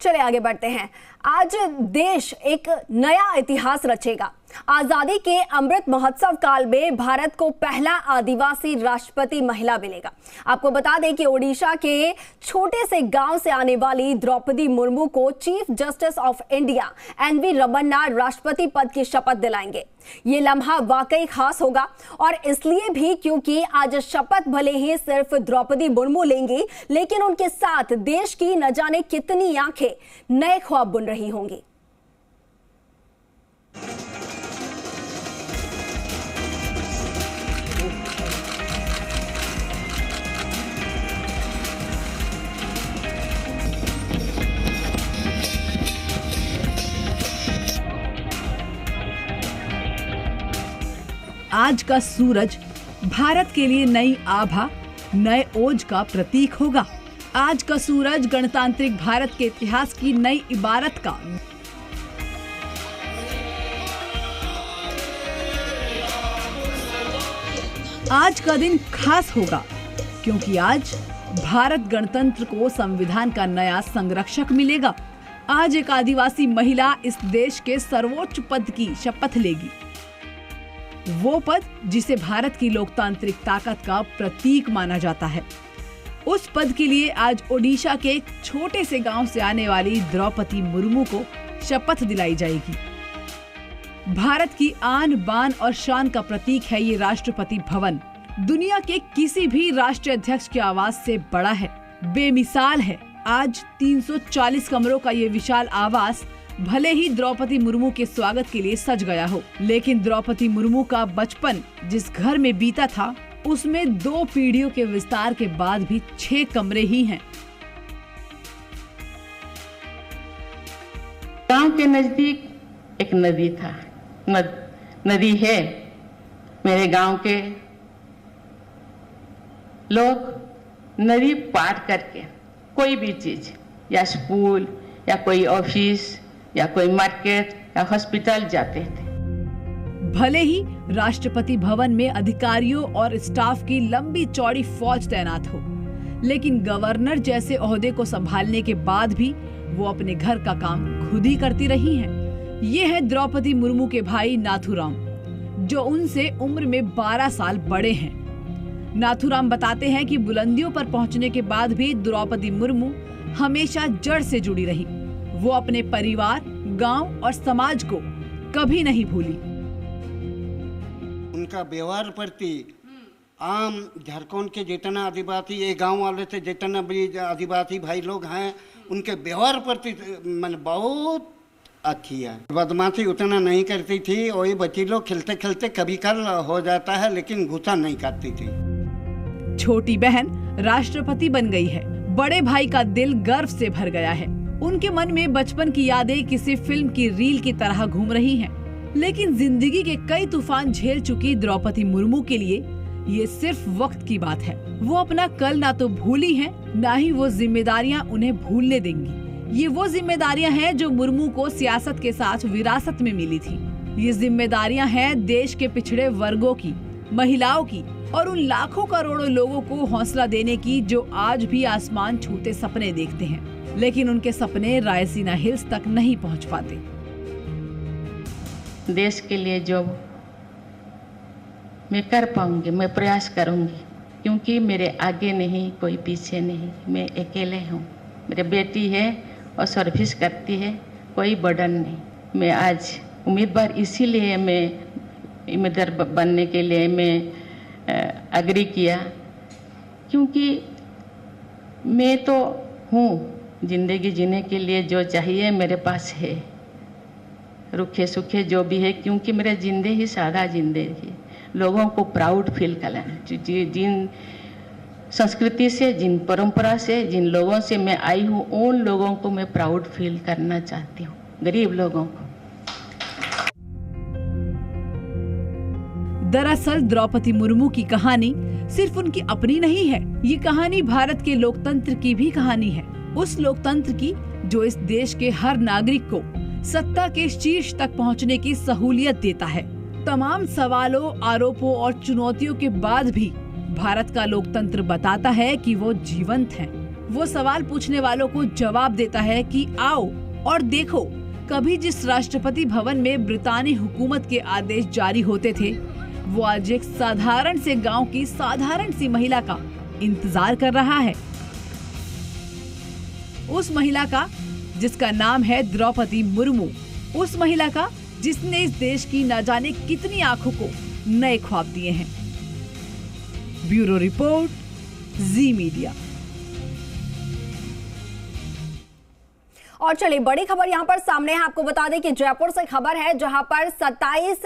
चले आगे बढ़ते हैं। आज देश एक नया इतिहास रचेगा। आजादी के अमृत महोत्सव काल में भारत को पहला आदिवासी राष्ट्रपति महिला मिलेगा। आपको बता दें कि ओडिशा के छोटे से गांव से आने वाली द्रौपदी मुर्मू को chief justice of India NV Ramana राष्ट्रपति पद की शपथ दिलाएंगे। ये लम्हा वाकई खास होगा, और इसलिए भी क्योंकि आज शपथ भले ही सिर्फ द्रौपदी मुर्मू लेंगी, लेकिन उनके साथ देश की न जाने कितनी आंखें नए ख्वाब बुन रही होंगी। आज का सूरज भारत के लिए नई आभा, नए ओज का प्रतीक होगा। आज का सूरज गणतांत्रिक भारत के इतिहास की नई इबारत का आज का दिन खास होगा, क्योंकि आज भारत गणतंत्र को संविधान का नया संरक्षक मिलेगा। आज एक आदिवासी महिला इस देश के सर्वोच्च पद की शपथ लेगी, वो पद जिसे भारत की लोकतांत्रिक ताकत का प्रतीक माना जाता है। उस पद के लिए आज ओडिशा के एक छोटे से गांव से आने वाली द्रौपदी मुर्मू को शपथ दिलाई जाएगी। भारत की आन बान और शान का प्रतीक है ये राष्ट्रपति भवन। दुनिया के किसी भी राष्ट्रीय अध्यक्ष की आवाज से बड़ा है, बेमिसाल है। आज 340 कमरों का ये विशाल आवास भले ही द्रौपदी मुर्मू के स्वागत के लिए सज गया हो, लेकिन द्रौपदी मुर्मू का बचपन जिस घर में बीता था, उसमें 2 पीढ़ियों के विस्तार के बाद भी 6 कमरे ही हैं। गांव के नजदीक एक नदी था, नदी है। मेरे गांव के लोग नदी पार करके कोई भी चीज, या स्कूल या कोई ऑफिस या कोई मार्केट या हॉस्पिटल जाते थे। भले ही राष्ट्रपति भवन में अधिकारियों और स्टाफ की लंबी चौड़ी फौज तैनात हो, लेकिन गवर्नर जैसे ओहदे को संभालने के बाद भी वो अपने घर का काम खुद ही करती रही हैं। ये है द्रौपदी मुर्मू के भाई नाथूराम, जो उनसे उम्र में 12 साल बड़े हैं। नाथूराम बताते हैं कि बुलंदियों पर पहुंचने के बाद भी द्रौपदी मुर्मू हमेशा जड़ से जुड़ी रही। वो अपने परिवार, गांव और समाज को कभी नहीं भूली। उनका व्यवहार प्रति आम झारखंड के जितना आदिवासी, ये गांव वाले थे, जितना भी आदिवासी भाई लोग हैं, उनके व्यवहार प्रति मतलब बहुत अच्छी है। बदमाशी उतना नहीं करती थी, वही बच्ची लोग खेलते खेलते कभी कल हो जाता है, लेकिन गुस्सा नहीं करती थी। छोटी बहन राष्ट्रपति बन गई है। बड़े भाई का दिल गर्व से भर गया है। उनके मन में बचपन की यादें किसी फिल्म की रील की तरह घूम रही हैं। लेकिन जिंदगी के कई तूफान झेल चुकी द्रौपदी मुर्मू के लिए ये सिर्फ वक्त की बात है। वो अपना कल ना तो भूली हैं, ना ही वो जिम्मेदारियां उन्हें भूलने देंगी। ये वो जिम्मेदारियां हैं जो मुर्मू को सियासत के साथ विरासत में मिली थी। ये जिम्मेदारियां हैं देश के पिछड़े वर्गों की, महिलाओं की और उन लाखों करोड़ों लोगों को हौसला देने की जो आज भी आसमान छूते सपने देखते हैं, लेकिन उनके सपने रायसीना हिल्स तक नहीं पहुंच पाते। देश के लिए जो मैं कर पाऊंगी, मैं प्रयास करूंगी, क्योंकि मेरे आगे नहीं, कोई पीछे नहीं, मैं अकेले हूँ। मेरी बेटी है और सर्विस करती है, कोई बर्डन नहीं। मैं आज उम्मीदवार इसीलिए मैं उम्मीदवार बनने के लिए मैं अग्री किया, क्योंकि मैं तो हूँ, जिंदगी जीने के लिए जो चाहिए मेरे पास है, रुखे सुखे जो भी है, क्योंकि मेरे जिंदगी ही सादा जिंदगी, लोगों को प्राउड फील कराना। जिन संस्कृति से, जिन परंपरा से, जिन लोगों से मैं आई हूँ, उन लोगों को मैं प्राउड फील करना चाहती हूँ, गरीब लोगों को। दरअसल द्रौपदी मुर्मू की कहानी सिर्फ उनकी अपनी नहीं है, ये कहानी भारत के लोकतंत्र की भी कहानी है। उस लोकतंत्र की जो इस देश के हर नागरिक को सत्ता के शीर्ष तक पहुंचने की सहूलियत देता है। तमाम सवालों, आरोपों और चुनौतियों के बाद भी भारत का लोकतंत्र बताता है कि वो जीवंत है। वो सवाल पूछने वालों को जवाब देता है कि आओ और देखो, कभी जिस राष्ट्रपति भवन में ब्रितानी हुकूमत के आदेश जारी होते थे, वो आज एक साधारण से गांव की साधारण सी महिला का इंतजार कर रहा है। उस महिला का जिसका नाम है द्रौपदी मुर्मू, उस महिला का जिसने इस देश की न जाने कितनी आंखों को नए ख्वाब दिए हैं। ब्यूरो रिपोर्ट, जी मीडिया। और चलिए बड़ी खबर यहां पर सामने है। आपको बता दें कि जयपुर से खबर है, जहां पर 27